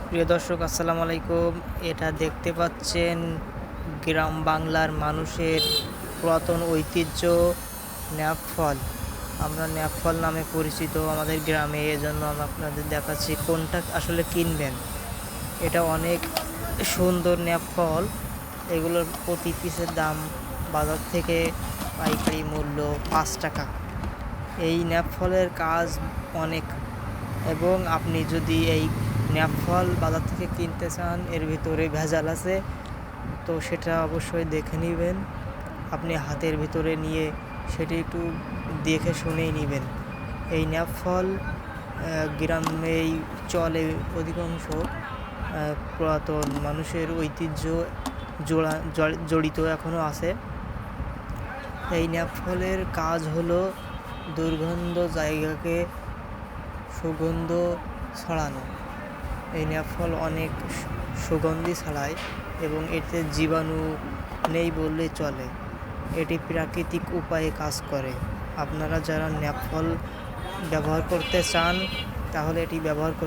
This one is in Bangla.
প্রিয় দর্শক, আসসালামু আলাইকুম। এটা দেখতে পাচ্ছেন গ্রাম বাংলার মানুষের পুরাতন ঐতিহ্য ন্যাপ ফল। আমরা ন্যাপ ফল নামে পরিচিত আমাদের গ্রামে, এজন্য আমি আপনাদের দেখাচ্ছি কোনটা আসলে কিনবেন। এটা অনেক সুন্দর ন্যাপ ফল। এগুলোর প্রতি পিসের দাম বাজার থেকে পাইকারি মূল্য 5 টাকা। এই ন্যাপ ফলের কাজ অনেক, এবং আপনি যদি এই ন্যাপ ফল বাজার থেকে কিনতে চান, এর ভিতরে ভেজাল আছে, তো সেটা অবশ্যই দেখে নেবেন। আপনি হাতের ভিতরে নিয়ে সেটি একটু দেখে শুনেই নেবেন। এই ন্যাপ ফল গ্রামেই চলে অধিকাংশ। পুরাতন মানুষের ঐতিহ্য জড়িত এখনও আছে। এই ন্যাপ ফলের কাজ হলো দুর্গন্ধ জায়গাকে সুগন্ধ ছড়ানো। এই ন্যাপ ফল অনেক সুগন্ধি ছড়ায় এবং এতে জীবাণু নেই বললেই চলে। এটি প্রাকৃতিক উপায়ে কাজ করে। আপনারা যারা ন্যাপ ফল ব্যবহার করতে চান তাহলে এটি ব্যবহার করতে